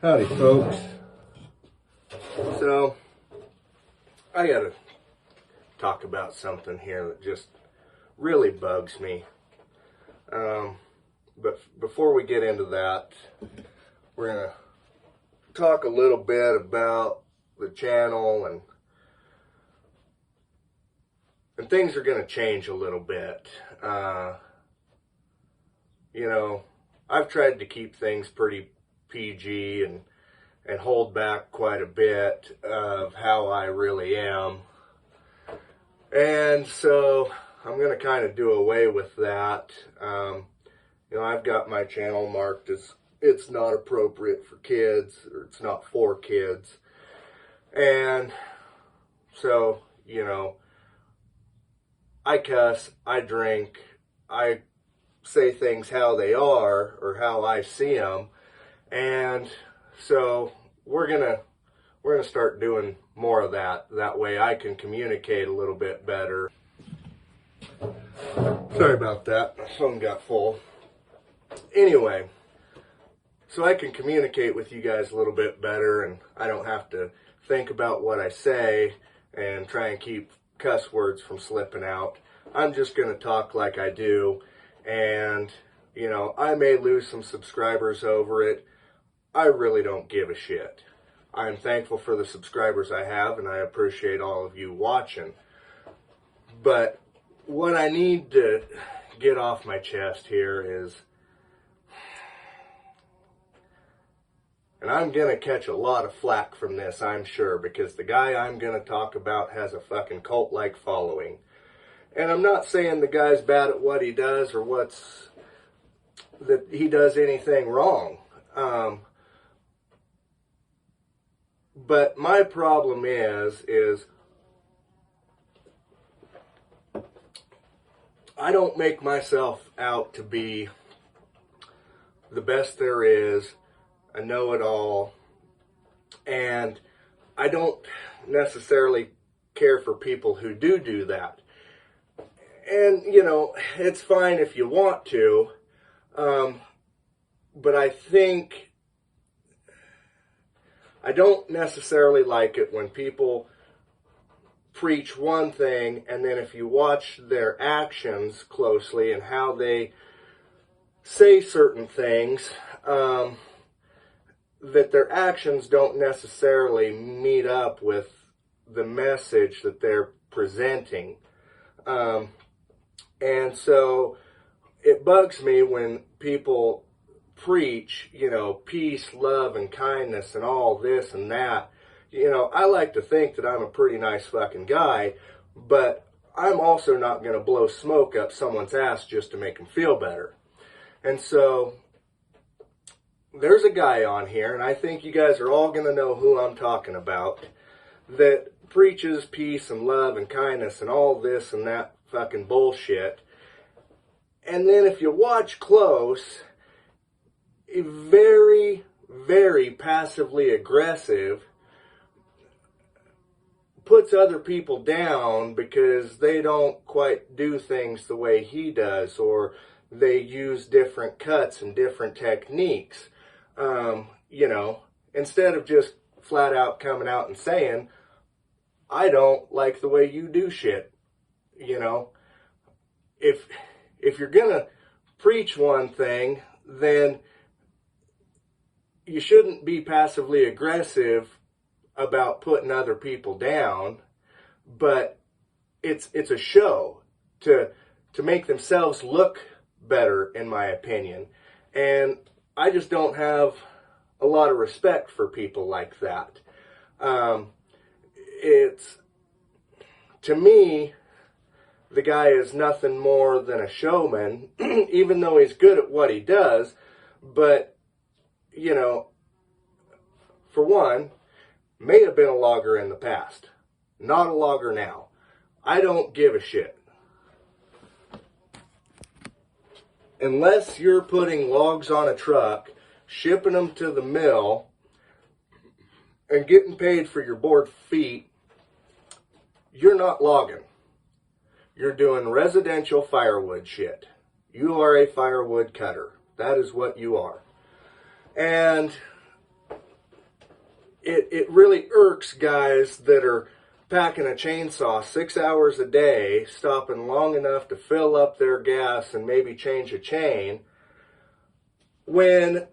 Howdy, folks. So, I gotta talk about something here that just really bugs me. But before we get into that, we're gonna talk a little bit about the channel, and things are gonna change a little bit. I've tried to keep things pretty PG and hold back quite a bit of how I really am. And so I'm going to kind of do away with that. I've got my channel marked as it's not appropriate for kids, or it's not for kids. And so, I cuss, I drink, I say things how they are or how I see them. And so we're gonna start doing more of that. That way I can communicate a little bit better. Sorry about that. My phone got full. Anyway, so I can communicate with you guys a little bit better, and I don't have to think about what I say and try and keep cuss words from slipping out. I'm just gonna talk like I do, and I may lose some subscribers over it. I really don't give a shit. I'm thankful for the subscribers I have, and I appreciate all of you watching. But what I need to get off my chest here is, and I'm going to catch a lot of flack from this, I'm sure, because the guy I'm going to talk about has a fucking cult-like following. And I'm not saying the guy's bad at what he does or that he does anything wrong. But my problem is I don't make myself out to be the best there is, a know-it-all, and I don't necessarily care for people who do that. And, it's fine if you want to, but I think I don't necessarily like it when people preach one thing, and then if you watch their actions closely and how they say certain things, that their actions don't necessarily meet up with the message that they're presenting. And so it bugs me when people preach, peace, love, and kindness, and all this and that. I like to think that I'm a pretty nice fucking guy, but I'm also not going to blow smoke up someone's ass just to make them feel better. And so there's a guy on here, and I think you guys are all going to know who I'm talking about, that preaches peace and love and kindness and all this and that fucking bullshit. And then if you watch close, very, very passively aggressive, puts other people down because they don't quite do things the way he does, or they use different cuts and different techniques. Instead of just flat out coming out and saying, I don't like the way you do shit. If you're gonna preach one thing, then you shouldn't be passively aggressive about putting other people down, but it's a show to make themselves look better, in my opinion. And I just don't have a lot of respect for people like that. To me, the guy is nothing more than a showman, even though he's good at what he does. But, for one, may have been a logger in the past. Not a logger now. I don't give a shit. Unless you're putting logs on a truck, shipping them to the mill, and getting paid for your board feet, you're not logging. You're doing residential firewood shit. You are a firewood cutter. That is what you are. And it really irks guys that are packing a chainsaw 6 hours a day, stopping long enough to fill up their gas and maybe change a chain, when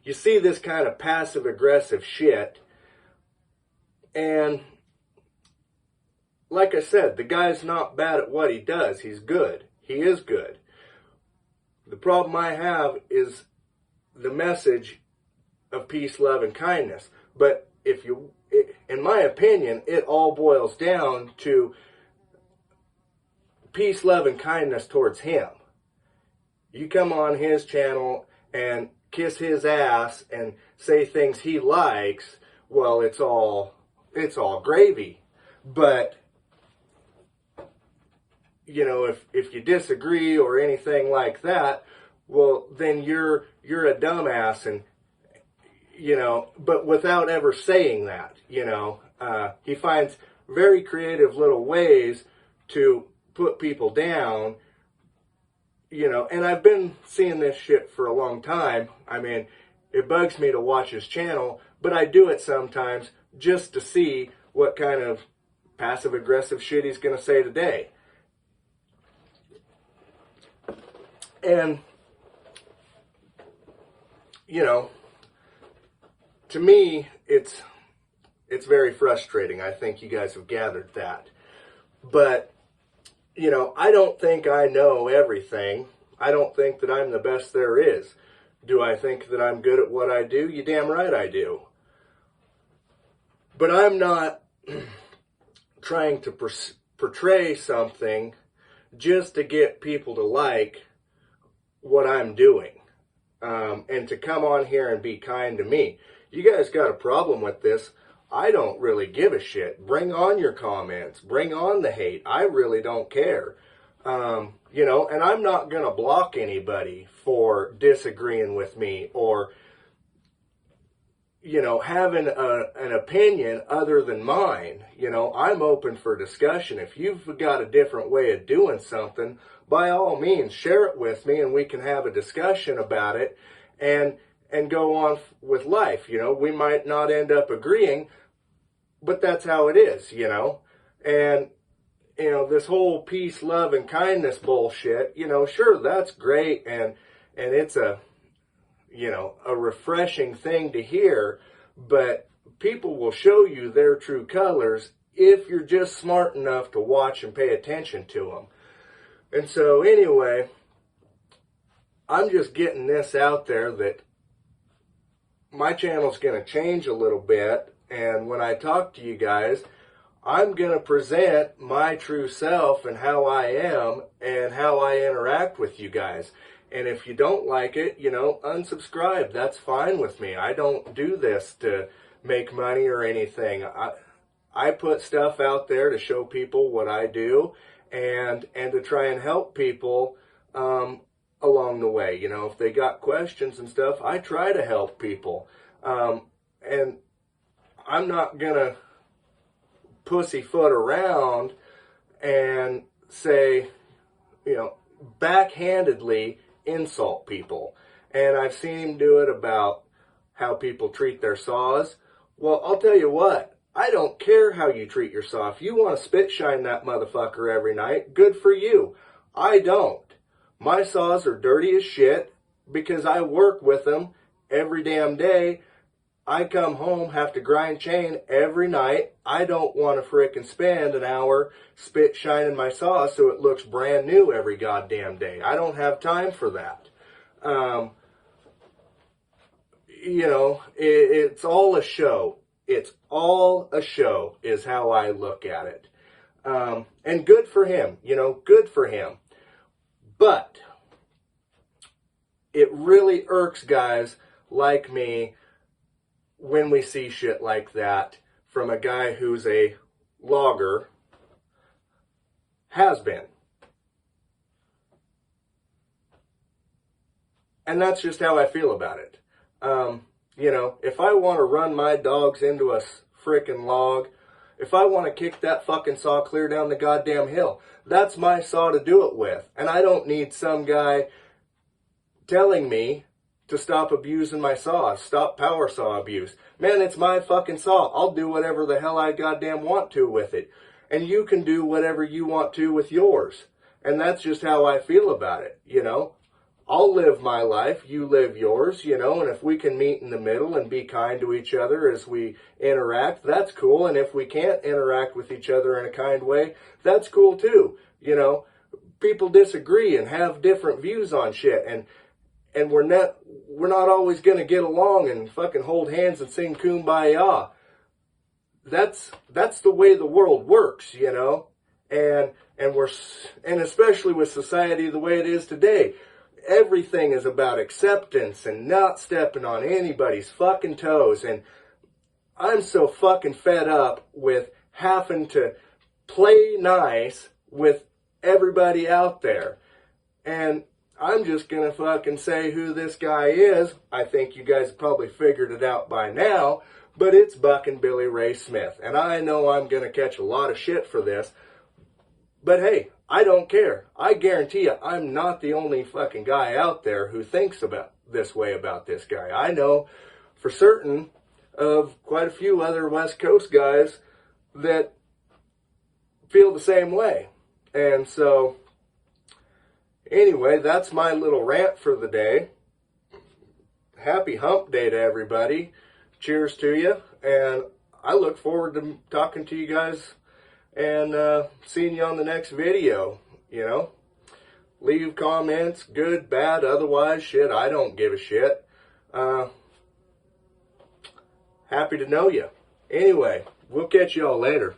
you see this kind of passive-aggressive shit. And like I said, the guy's not bad at what he does. He's good. He is good. The problem I have is the message of peace, love, and kindness. But in my opinion, it all boils down to peace, love, and kindness towards him. You come on his channel and kiss his ass and say things he likes, well, it's all gravy. But you know, if you disagree or anything like that, well, then you're a dumbass, and you know, but without ever saying that, you know, he finds very creative little ways to put people down, you know, and I've been seeing this shit for a long time. I mean, it bugs me to watch his channel, but I do it sometimes just to see what kind of passive-aggressive shit he's going to say today. And, you know, to me, it's very frustrating. I think you guys have gathered that. But, you know, I don't think I know everything. I don't think that I'm the best there is. Do I think that I'm good at what I do? You damn right I do. But I'm not trying to portray something just to get people to like what I'm doing, and to come on here and be kind to me. You guys got a problem with this? I don't really give a shit. Bring on your comments. Bring on the hate. I really don't care. You know, and I'm not going to block anybody for disagreeing with me or, you know, having an opinion other than mine. You know, I'm open for discussion. If you've got a different way of doing something, by all means, share it with me and we can have a discussion about it and go on with life. You know, we might not end up agreeing, but that's how it is, you know. And, you know, this whole peace, love, and kindness bullshit, you know, sure, that's great, and it's a, you know, a refreshing thing to hear, but people will show you their true colors if you're just smart enough to watch and pay attention to them. And so anyway, I'm just getting this out there that my channel's going to change a little bit, and when I talk to you guys, I'm going to present my true self and how I am and how I interact with you guys. And if you don't like it, you know, unsubscribe. That's fine with me. I don't do this to make money or anything. I put stuff out there to show people what I do and to try and help people along the way. You know, if they got questions and stuff, I try to help people. And I'm not going to pussyfoot around and say, you know, backhandedly insult people. And I've seen him do it about how people treat their saws. Well, I'll tell you what, I don't care how you treat your saw. If you want to spit shine that motherfucker every night, good for you. I don't. My saws are dirty as shit because I work with them every damn day. I come home, have to grind chain every night. I don't want to frickin' spend an hour spit shining my saw so it looks brand new every goddamn day. I don't have time for that. You know, it's all a show. It's all a show is how I look at it. And good for him, you know, good for him. But it really irks guys like me when we see shit like that from a guy who's a logger, has been. And that's just how I feel about it. You know, if I want to run my dogs into a frickin' log, if I want to kick that fucking saw clear down the goddamn hill, that's my saw to do it with. And I don't need some guy telling me to stop abusing my saw, stop power saw abuse. Man, it's my fucking saw. I'll do whatever the hell I goddamn want to with it. And you can do whatever you want to with yours. And that's just how I feel about it, you know. I'll live my life, you live yours, you know, and if we can meet in the middle and be kind to each other as we interact, that's cool. And if we can't interact with each other in a kind way, that's cool too. You know, people disagree and have different views on shit, and we're not always going to get along and fucking hold hands and sing Kumbaya. That's the way the world works, you know. And especially with society the way it is today, everything is about acceptance and not stepping on anybody's fucking toes. And I'm so fucking fed up with having to play nice with everybody out there. And I'm just gonna fucking say who this guy is. I think you guys probably figured it out by now, but it's Buckin' Billy Ray Smith. And I know I'm gonna catch a lot of shit for this, but hey, I don't care. I guarantee you, I'm not the only fucking guy out there who thinks about this way about this guy. I know for certain of quite a few other West Coast guys that feel the same way. And so, anyway, that's my little rant for the day. Happy hump day to everybody. Cheers to you. And I look forward to talking to you guys and seeing you on the next video, you know. Leave comments, good, bad, otherwise, shit, I don't give a shit. Happy to know you. Anyway, we'll catch y'all later.